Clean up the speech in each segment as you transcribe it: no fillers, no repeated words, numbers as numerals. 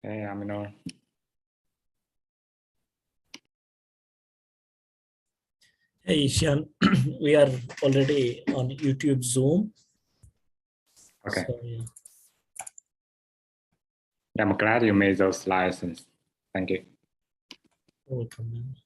Hey, Aminor. Hey, Ishan, we are already on YouTube Zoom. Okay. So, yeah. Yeah, I'm glad you made those slides. Thank you. Welcome, man.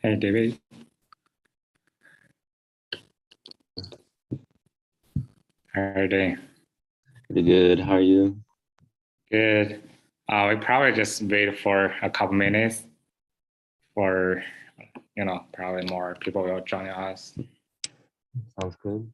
Hey, David. How are you doing? Pretty good. How are you? Good. We probably just wait for a couple minutes for, probably more people will join us. Sounds good.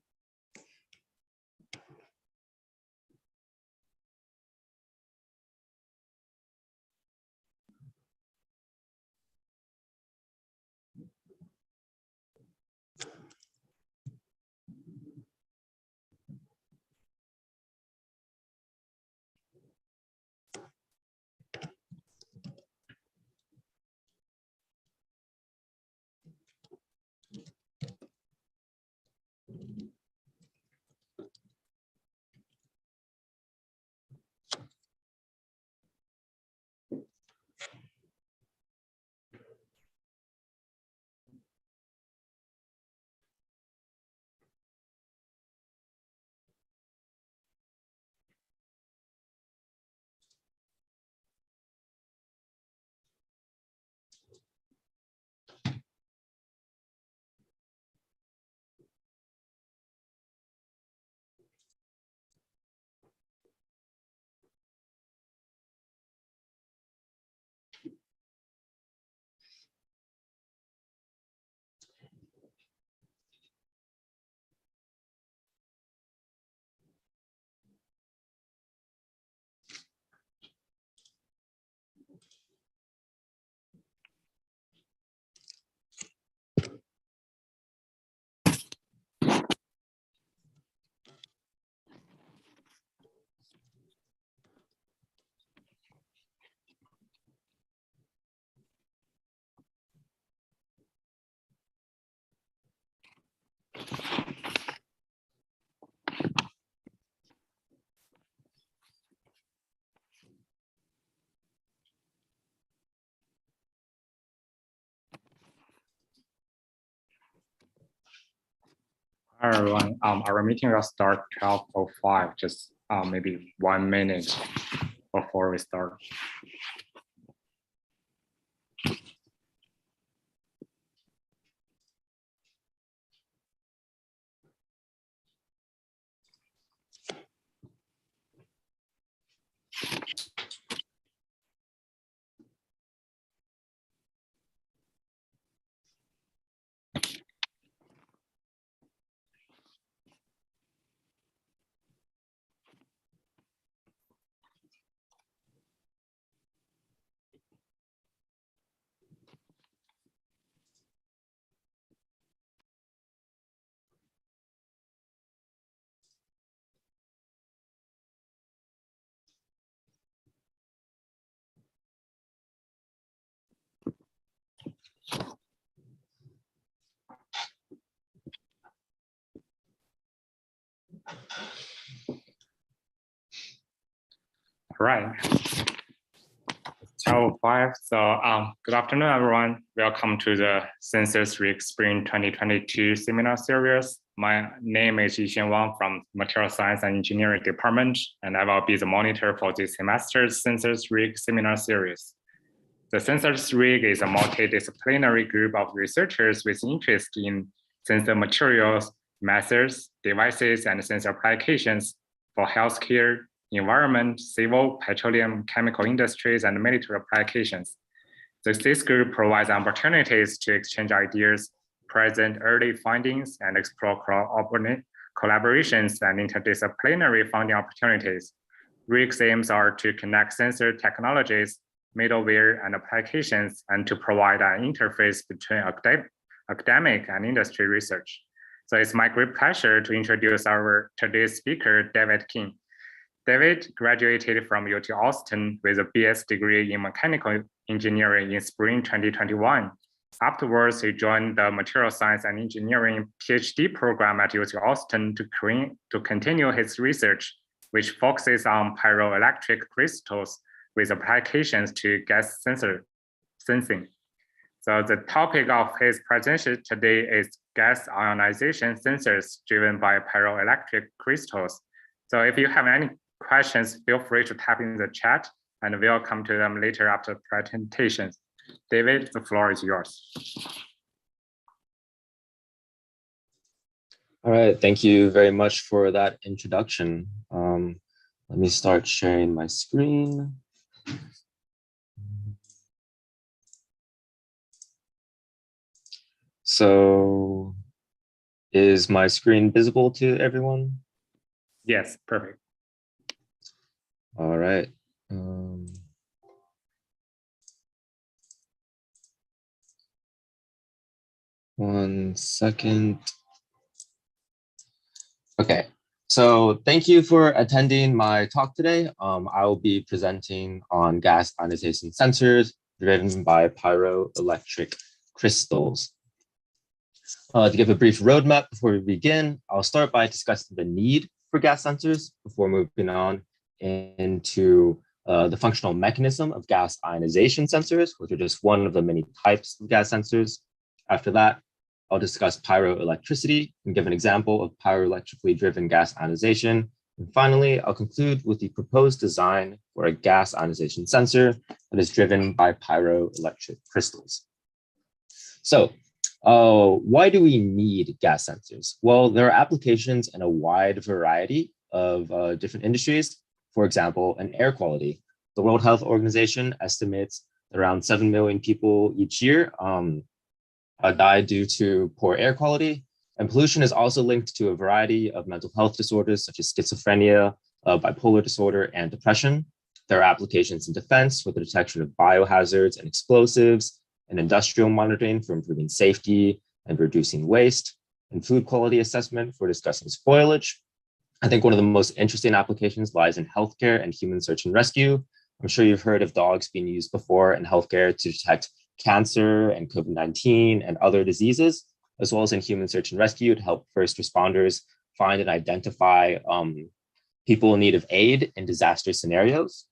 Hi, everyone. Our meeting will start 12:05, just maybe 1 minute before we start. All right. 12:05. So good afternoon, everyone. Welcome to the Sensors Week Spring 2022 seminar series. My name is Yixin Wang from Material Science and Engineering Department, and I will be the monitor for this semester's Sensors Week seminar series. The Sensors Week is a multidisciplinary group of researchers with interest in sensor materials, methods, devices, and sensor applications for healthcare, environment, civil, petroleum, chemical industries, and military applications. This group provides opportunities to exchange ideas, present early findings, and explore collaborations and interdisciplinary funding opportunities. RIG's aims are to connect sensor technologies, middleware, and applications, and to provide an interface between academic and industry research. So it's my great pleasure to introduce our today's speaker, David King. David graduated from UT Austin with a BS degree in mechanical engineering in spring 2021. Afterwards, he joined the material science and engineering PhD program at UT Austin to continue his research, which focuses on pyroelectric crystals with applications to gas sensing. So the topic of his presentation today is gas ionization sensors driven by pyroelectric crystals. So if you have any questions, feel free to type in the chat and we'll come to them later after presentations. David, the floor is yours. All right, thank you very much for that introduction. Let me start sharing my screen. So is my screen visible to everyone? Yes, perfect. All right. 1 second. Okay, so thank you for attending my talk today. I will be presenting on gas ionization sensors driven by pyroelectric crystals. To give a brief roadmap before we begin, I'll start by discussing the need for gas sensors before moving on into the functional mechanism of gas ionization sensors, which are just one of the many types of gas sensors. After that, I'll discuss pyroelectricity and give an example of pyroelectrically driven gas ionization. And finally, I'll conclude with the proposed design for a gas ionization sensor that is driven by pyroelectric crystals. So, why do we need gas sensors? Well, there are applications in a wide variety of different industries. For example, in air quality, the World Health Organization estimates around 7 million people each year die due to poor air quality. And pollution is also linked to a variety of mental health disorders such as schizophrenia, bipolar disorder, and depression. There are applications in defense for the detection of biohazards and explosives, and industrial monitoring for improving safety and reducing waste, and food quality assessment for discussing spoilage. I think one of the most interesting applications lies in healthcare and human search and rescue. I'm sure you've heard of dogs being used before in healthcare to detect cancer and COVID-19 and other diseases, as well as in human search and rescue to help first responders find and identify people in need of aid in disaster scenarios.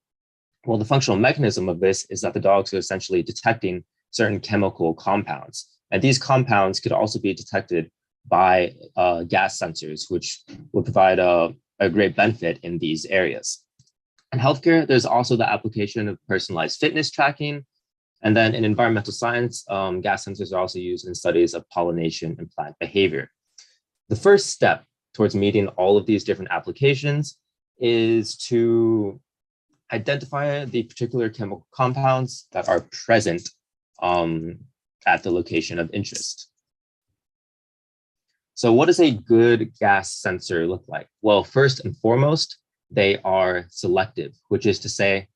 Well, the functional mechanism of this is that the dogs are essentially detecting certain chemical compounds. And these compounds could also be detected by gas sensors, which will provide a great benefit in these areas. In healthcare, there's also the application of personalized fitness tracking. And then in environmental science, gas sensors are also used in studies of pollination and plant behavior. The first step towards meeting all of these different applications is to identify the particular chemical compounds that are present at the location of interest. So what does a good gas sensor look like? Well, first and foremost, they are selective, which is to say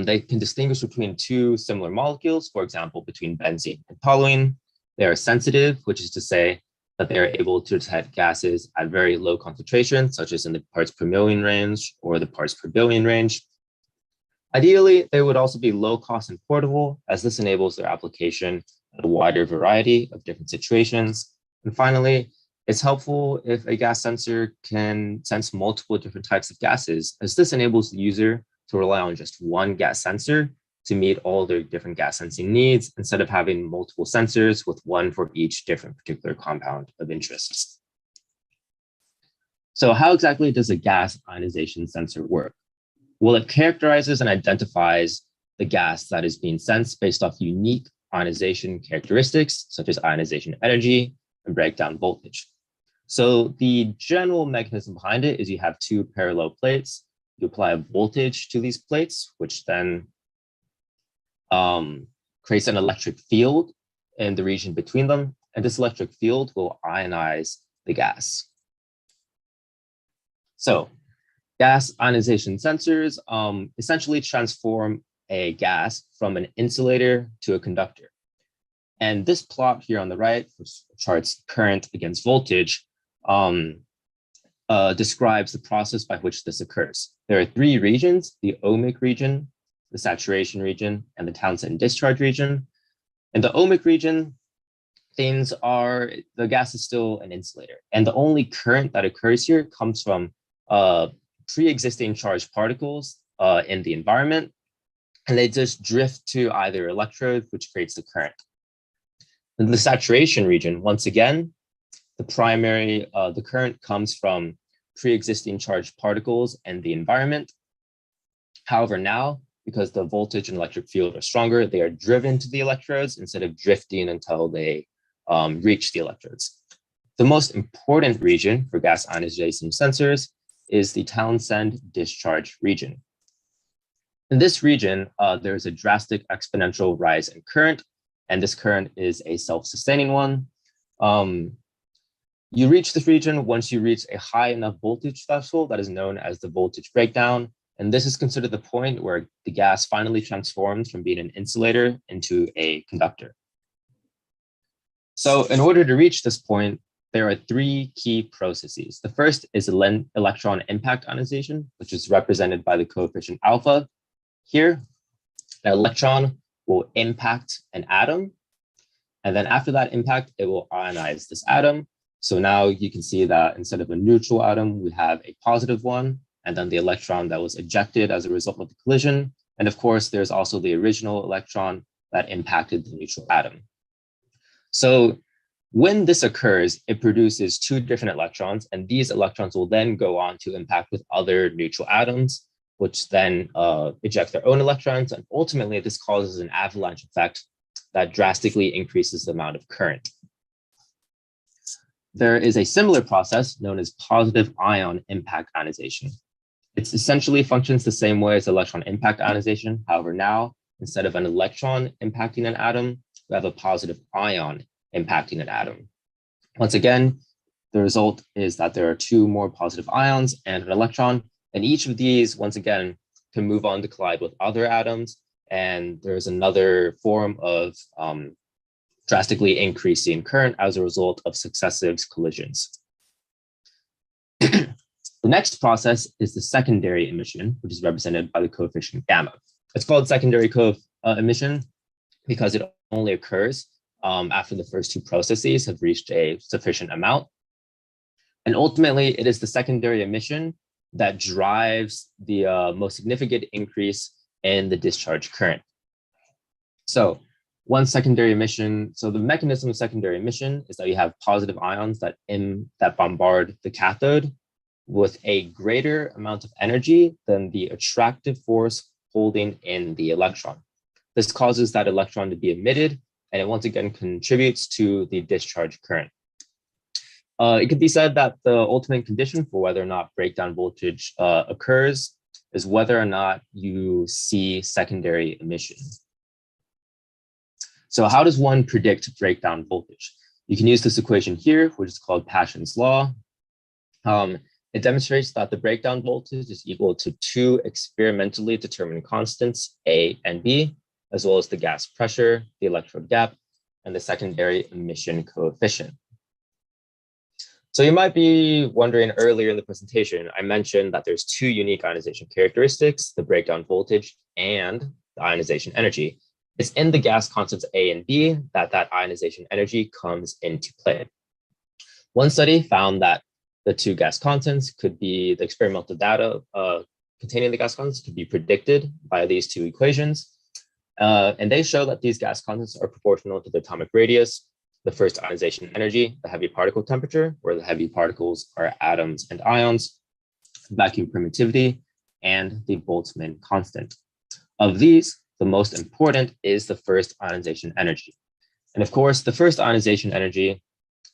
they can distinguish between two similar molecules, for example, between benzene and toluene. They are sensitive, which is to say that they are able to detect gases at very low concentrations, such as in the parts per million range or the parts per billion range. Ideally, they would also be low cost and portable, as this enables their application at a wider variety of different situations. And finally, it's helpful if a gas sensor can sense multiple different types of gases, as this enables the user to rely on just one gas sensor to meet all their different gas sensing needs, instead of having multiple sensors with one for each different particular compound of interest. So how exactly does a gas ionization sensor work? Well, it characterizes and identifies the gas that is being sensed based off unique ionization characteristics, such as ionization energy and breakdown voltage. So the general mechanism behind it is you have two parallel plates. You apply a voltage to these plates, which then creates an electric field in the region between them. And this electric field will ionize the gas. So gas ionization sensors essentially transform a gas from an insulator to a conductor. And this plot here on the right, which charts current against voltage, describes the process by which this occurs. There are three regions: the ohmic region, the saturation region, and the Townsend discharge region. In the ohmic region, the gas is still an insulator. And the only current that occurs here comes from pre-existing charged particles in the environment, and they just drift to either electrode, which creates the current. In the saturation region, once again, the current comes from pre-existing charged particles and the environment. However, now, because the voltage and electric field are stronger, they are driven to the electrodes instead of drifting until they reach the electrodes. The most important region for gas ionization sensors is the Townsend discharge region. In this region, there's a drastic exponential rise in current, and this current is a self-sustaining one. You reach this region once you reach a high enough voltage threshold that is known as the voltage breakdown. And this is considered the point where the gas finally transforms from being an insulator into a conductor. So in order to reach this point, there are three key processes. The first is electron impact ionization, which is represented by the coefficient alpha. Here, an electron will impact an atom. And then after that impact, it will ionize this atom. So now you can see that instead of a neutral atom, we have a positive one, and then the electron that was ejected as a result of the collision. And of course, there's also the original electron that impacted the neutral atom. So when this occurs, it produces two different electrons, and these electrons will then go on to impact with other neutral atoms, which then eject their own electrons. And ultimately, this causes an avalanche effect that drastically increases the amount of current. There is a similar process known as positive ion impact ionization. It essentially functions the same way as electron impact ionization. However, now, instead of an electron impacting an atom, we have a positive ion impacting an atom. Once again, the result is that there are two more positive ions and an electron, and each of these, once again, can move on to collide with other atoms. And there's another form of drastically increasing current as a result of successive collisions. The next process is the secondary emission, which is represented by the coefficient gamma. It's called secondary emission because it only occurs after the first two processes have reached a sufficient amount. And ultimately, it is the secondary emission that drives the most significant increase in the discharge current. So one secondary emission, so the mechanism of secondary emission is that you have positive ions that bombard the cathode with a greater amount of energy than the attractive force holding in the electron. This causes that electron to be emitted, and it once again contributes to the discharge current. It could be said that the ultimate condition for whether or not breakdown voltage occurs is whether or not you see secondary emission. So how does one predict breakdown voltage? You can use this equation here, which is called Paschen's law. It demonstrates that the breakdown voltage is equal to two experimentally determined constants, A and B, as well as the gas pressure, the electrode gap, and the secondary emission coefficient. So you might be wondering, earlier in the presentation, I mentioned that there's two unique ionization characteristics, the breakdown voltage and the ionization energy. It's in the gas constants A and B that ionization energy comes into play. One study found that the two gas constants could be, the experimental data containing the gas constants could be predicted by these two equations. And they show that these gas constants are proportional to the atomic radius, the first ionization energy, the heavy particle temperature, where the heavy particles are atoms and ions, vacuum permittivity, and the Boltzmann constant. Of these, the most important is the first ionization energy. And of course, the first ionization energy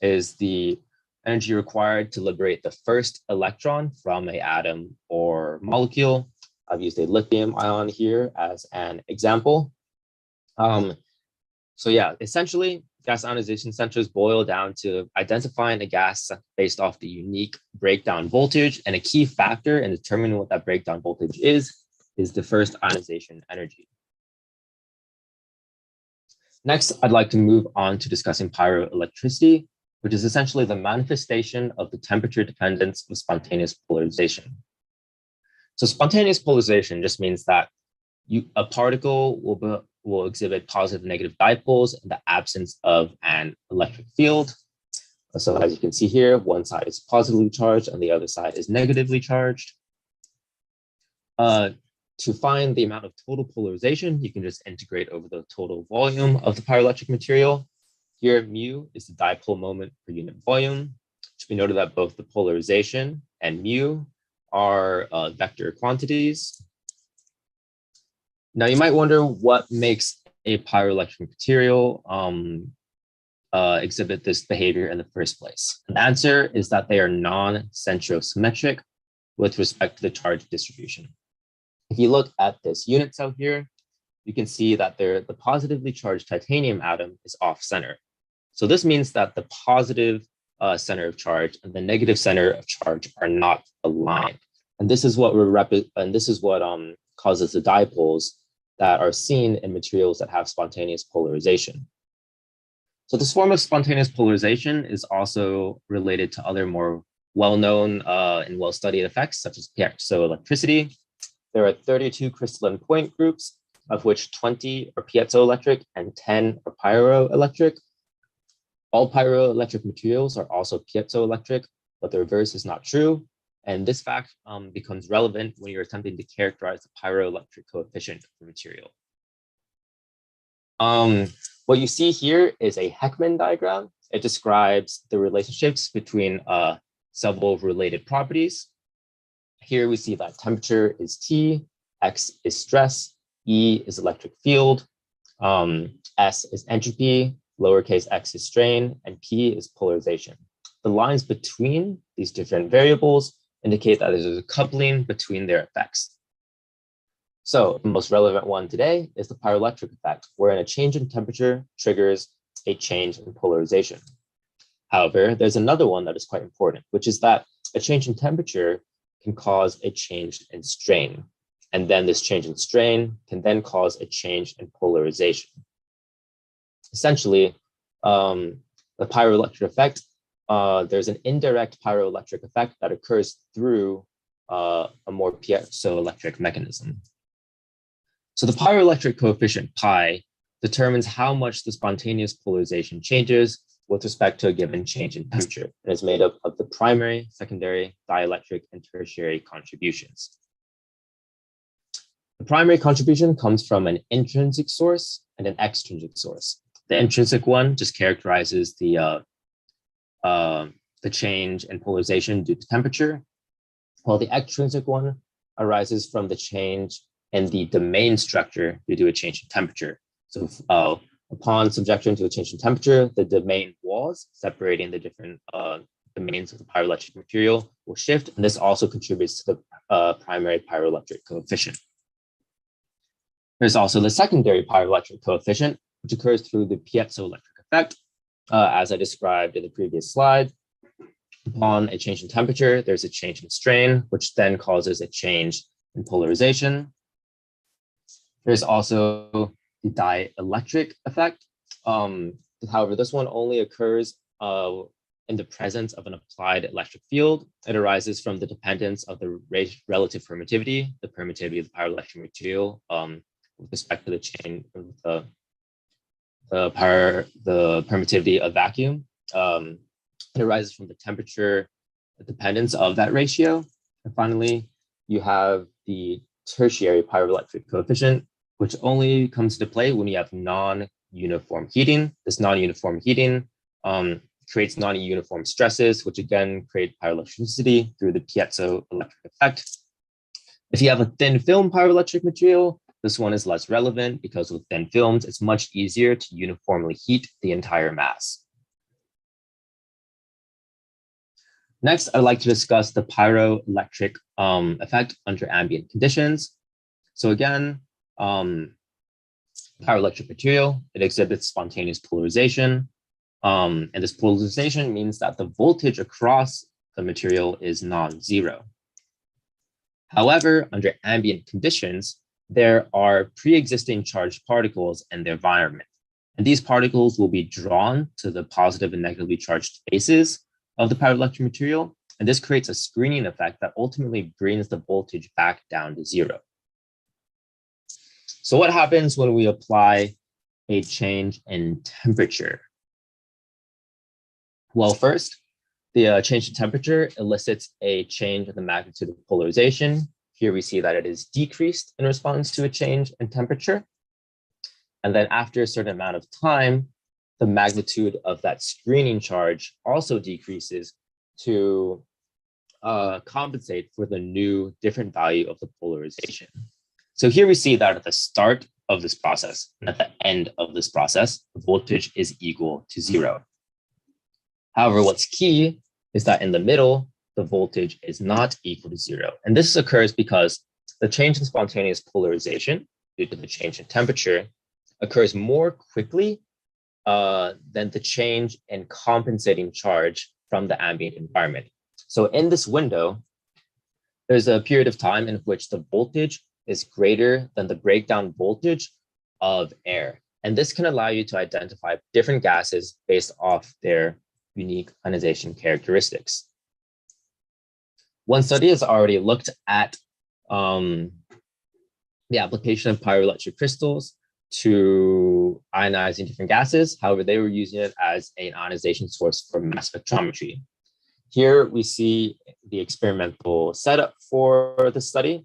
is the energy required to liberate the first electron from an atom or molecule. I've used a lithium ion here as an example. So yeah, essentially, gas ionization sensors boil down to identifying a gas based off the unique breakdown voltage, and a key factor in determining what that breakdown voltage is the first ionization energy. Next, I'd like to move on to discussing pyroelectricity, which is essentially the manifestation of the temperature dependence of spontaneous polarization. So spontaneous polarization just means that a particle will exhibit positive and negative dipoles in the absence of an electric field. So as you can see here, one side is positively charged and the other side is negatively charged. To find the amount of total polarization, you can just integrate over the total volume of the pyroelectric material. Here, mu is the dipole moment per unit volume. It should be noted that both the polarization and mu are vector quantities. Now, you might wonder what makes a pyroelectric material exhibit this behavior in the first place? And the answer is that they are non-centrosymmetric with respect to the charge distribution. If you look at this unit cell here, you can see that the positively charged titanium atom is off-center. So this means that the positive center of charge and the negative center of charge are not aligned. And this is what causes the dipoles that are seen in materials that have spontaneous polarization. So this form of spontaneous polarization is also related to other more well-known and well-studied effects, such as piezoelectricity. There are 32 crystalline point groups, of which 20 are piezoelectric and 10 are pyroelectric. All pyroelectric materials are also piezoelectric, but the reverse is not true. And this fact becomes relevant when you're attempting to characterize the pyroelectric coefficient of the material. What you see here is a Heckman diagram. It describes the relationships between several related properties. Here we see that temperature is T, X is stress, E is electric field, S is entropy, lowercase x is strain, and P is polarization. The lines between these different variables indicate that there's a coupling between their effects. So the most relevant one today is the pyroelectric effect, wherein a change in temperature triggers a change in polarization. However, there's another one that is quite important, which is that a change in temperature can cause a change in strain. And then this change in strain can then cause a change in polarization. Essentially, the pyroelectric effect, there's an indirect pyroelectric effect that occurs through a more piezoelectric mechanism. So the pyroelectric coefficient pi determines how much the spontaneous polarization changes with respect to a given change in temperature, and is made up of the primary, secondary, dielectric, and tertiary contributions. The primary contribution comes from an intrinsic source and an extrinsic source. The intrinsic one just characterizes the change in polarization due to temperature, while the extrinsic one arises from the change in the domain structure due to a change in temperature. So upon subjection to a change in temperature, the domain walls separating the different domains of the pyroelectric material will shift, and this also contributes to the primary pyroelectric coefficient. There's also the secondary pyroelectric coefficient, which occurs through the piezoelectric effect. As I described in the previous slide, upon a change in temperature, there's a change in strain, which then causes a change in polarization. There's also the dielectric effect. However, this one only occurs in the presence of an applied electric field. It arises from the dependence of the relative permittivity, the permittivity of the pyroelectric material with respect to the change of the permittivity of vacuum. It arises from the temperature dependence of that ratio. And finally, you have the tertiary pyroelectric coefficient, which only comes into play when you have non-uniform heating. This non-uniform heating creates non-uniform stresses, which again create pyroelectricity through the piezoelectric effect. If you have a thin film pyroelectric material, this one is less relevant because with thin films, it's much easier to uniformly heat the entire mass. Next, I'd like to discuss the pyroelectric effect under ambient conditions. So again, pyroelectric material, it exhibits spontaneous polarization. And this polarization means that the voltage across the material is non-zero. However, under ambient conditions, there are pre-existing charged particles in the environment. And these particles will be drawn to the positive and negatively charged faces of the pyroelectric material. And this creates a screening effect that ultimately brings the voltage back down to zero. So what happens when we apply a change in temperature? Well, first, the change in temperature elicits a change in the magnitude of polarization. Here we see that it is decreased in response to a change in temperature. And then after a certain amount of time, the magnitude of that screening charge also decreases to compensate for the new different value of the polarization. So here we see that at the start of this process. And at the end of this process, the voltage is equal to 0. However, what's key is that in the middle, the voltage is not equal to 0. And this occurs because the change in spontaneous polarization due to the change in temperature occurs more quickly than the change in compensating charge from the ambient environment. So in this window, there's a period of time in which the voltage is greater than the breakdown voltage of air. And this can allow you to identify different gases based off their unique ionization characteristics. One study has already looked at the application of pyroelectric crystals to ionizing different gases. However, they were using it as an ionization source for mass spectrometry. Here we see the experimental setup for the study.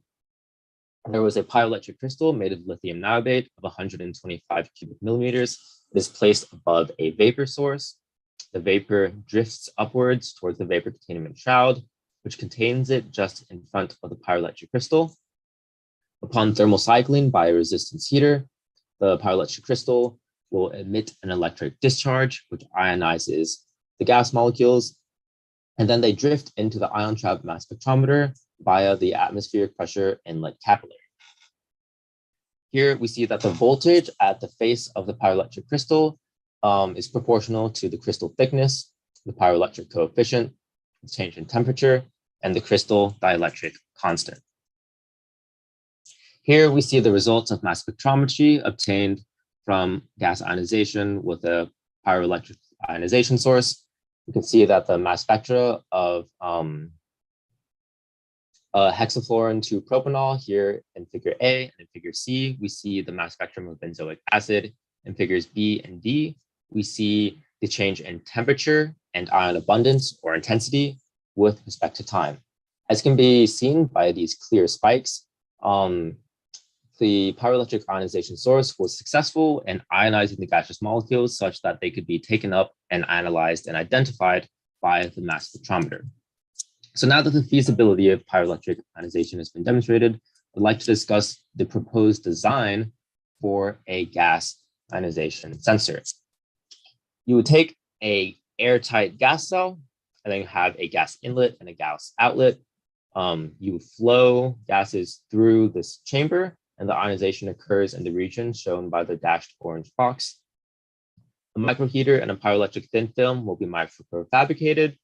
There was a pyroelectric crystal made of lithium niobate of 125 cubic millimeters. It is placed above a vapor source. The vapor drifts upwards towards the vapor containment shroud, which contains it just in front of the pyroelectric crystal. Upon thermal cycling by a resistance heater, the pyroelectric crystal will emit an electric discharge, which ionizes the gas molecules, and then they drift into the ion trap mass spectrometer via the atmospheric pressure inlet capillary. Here we see that the voltage at the face of the pyroelectric crystal is proportional to the crystal thickness, the pyroelectric coefficient, the change in temperature, and the crystal dielectric constant. Here we see the results of mass spectrometry obtained from gas ionization with a pyroelectric ionization source. You can see that the mass spectra of hexafluorine to propanol here in figure A and in figure C, we see the mass spectrum of benzoic acid. In figures B and D, we see the change in temperature and ion abundance or intensity with respect to time. As can be seen by these clear spikes, the pyroelectric ionization source was successful in ionizing the gaseous molecules such that they could be taken up and analyzed and identified by the mass spectrometer. So now that the feasibility of pyroelectric ionization has been demonstrated, I'd like to discuss the proposed design for a gas ionization sensor. You would take an airtight gas cell, and then you have a gas inlet and a gas outlet. You flow gases through this chamber, and the ionization occurs in the region shown by the dashed orange box. A microheater and a pyroelectric thin film will be microfabricated,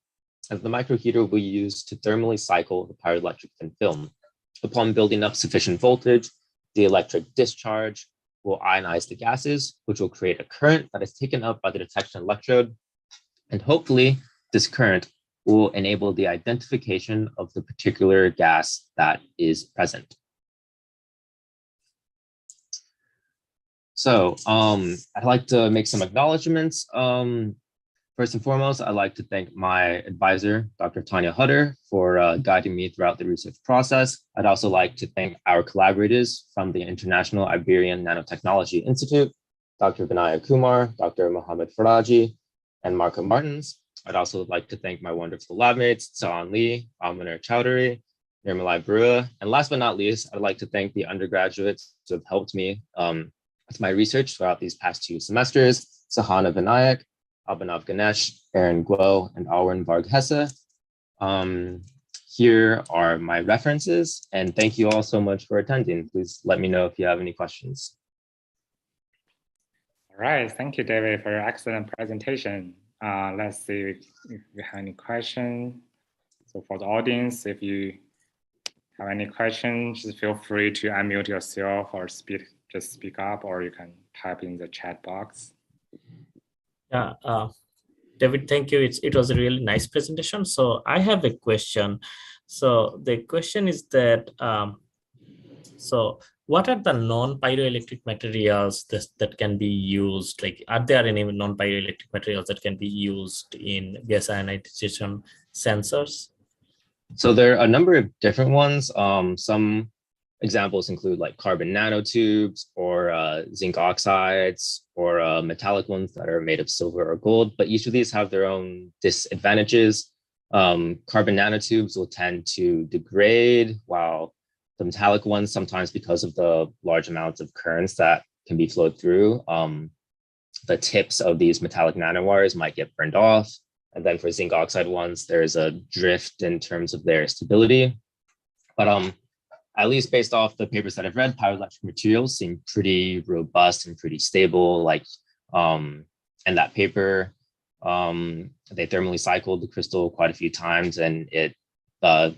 and the microheater will be used to thermally cycle the pyroelectric thin film. Upon building up sufficient voltage, the electric discharge will ionize the gases, which will create a current that is taken up by the detection electrode. And hopefully, this current will enable the identification of the particular gas that is present. So I'd like to make some acknowledgements. First and foremost, I'd like to thank my advisor, Dr. Tanya Hutter, for guiding me throughout the research process. I'd also like to thank our collaborators from the International Iberian Nanotechnology Institute, Dr. Vinaya Kumar, Dr. Mohammed Faraji, and Marco Martins. I'd also like to thank my wonderful lab mates, Sahan Lee, Almaner Chowdhury, Nirmalai Barua, and last but not least, I'd like to thank the undergraduates who have helped me with my research throughout these past 2 semesters, Sahana Vinayak, Abhinav Ganesh, Aaron Guo, and Alwyn Varg Hesse. Here are my references, and thank you all so much for attending. Please let me know if you have any questions. All right, thank you, David, for your excellent presentation. Let's see if we have any questions. So for the audience, if you have any questions, just feel free to unmute yourself or just speak up, or you can type in the chat box. Yeah, David, thank you. It was a really nice presentation. So I have a question. So the question is that, so what are the non-pyroelectric materials that can be used? Like, are there any non-pyroelectric materials that can be used in gas ionization sensors? So there are a number of different ones. Some examples include like carbon nanotubes or zinc oxides or metallic ones that are made of silver or gold, but each of these have their own disadvantages. Carbon nanotubes will tend to degrade, while the metallic ones, sometimes because of the large amounts of currents that can be flowed through, the tips of these metallic nanowires might get burned off. And then for zinc oxide ones, there's a drift in terms of their stability. But at least based off the papers that I've read, pyroelectric materials seem pretty robust and pretty stable. Like in that paper, they thermally cycled the crystal quite a few times, and it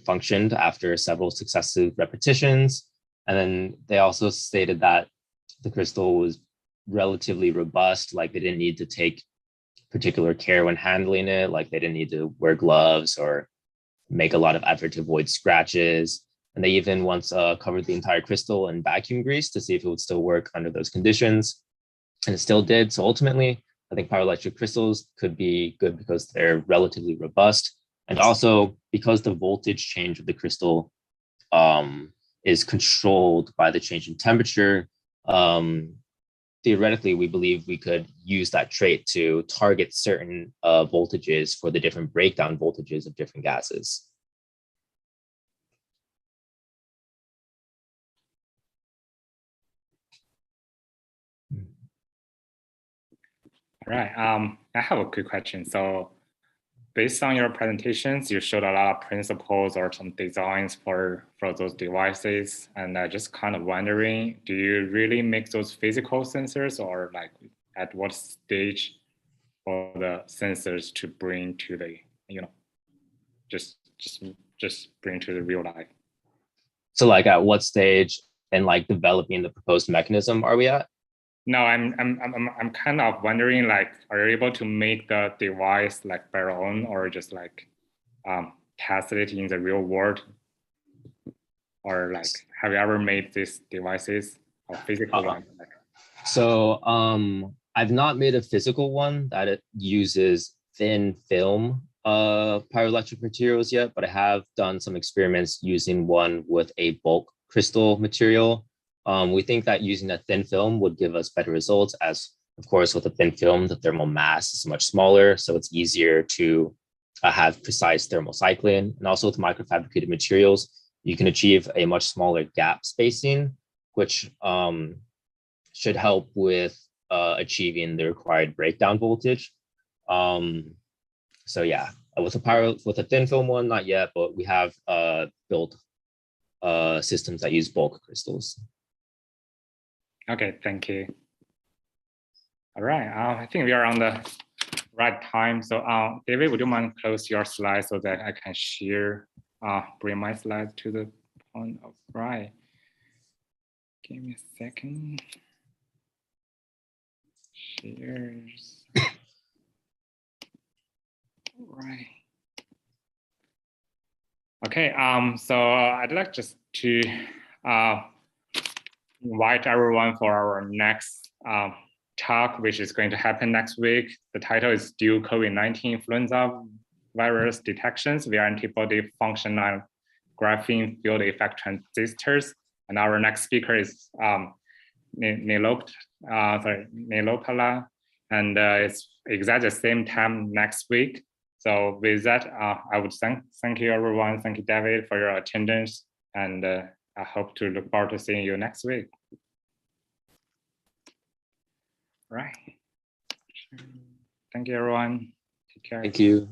functioned after several successive repetitions. And then they also stated that the crystal was relatively robust, like they didn't need to take particular care when handling it, like they didn't need to wear gloves or make a lot of effort to avoid scratches. And they even once covered the entire crystal in vacuum grease to see if it would still work under those conditions. And it still did. So ultimately, I think pyroelectric crystals could be good because they're relatively robust. And also because the voltage change of the crystal is controlled by the change in temperature, theoretically, we believe we could use that trait to target certain voltages for the different breakdown voltages of different gases. All right. I have a quick question. So based on your presentations, you showed a lot of principles or some designs for those devices. And I just kind of wondering, do you really make those physical sensors, or like at what stage for the sensors to bring to the, just bring to the real life? So like at what stage in like developing the proposed mechanism are we at? No, I'm kind of wondering, like, are you able to make the device like by your own, or just like test it in the real world, or like have you ever made these devices or physical ones? So I've not made a physical one that it uses thin film pyroelectric materials yet, but I have done some experiments using one with a bulk crystal material. We think that using a thin film would give us better results, as of course with a thin film, the thermal mass is much smaller, so it's easier to have precise thermal cycling. And also with microfabricated materials, you can achieve a much smaller gap spacing, which should help with achieving the required breakdown voltage. So yeah, with a thin film one, not yet, but we have built systems that use bulk crystals. Okay, thank you. All right, I think we are on the right time. So David, would you mind close your slide so that I can share, bring my slides to the point of right. Give me a second. Shares. Right. Okay, so I'd like just to invite everyone for our next talk, which is going to happen next week. The title is Dual COVID-19 Influenza Virus Detections via Antibody Functional Graphene Field Effect Transistors. And our next speaker is Nilopala, and it's exactly the same time next week. So with that, I would thank you everyone. Thank you, David, for your attendance, and I hope to look forward to seeing you next week. Right. Thank you, everyone. Take care. Thank you.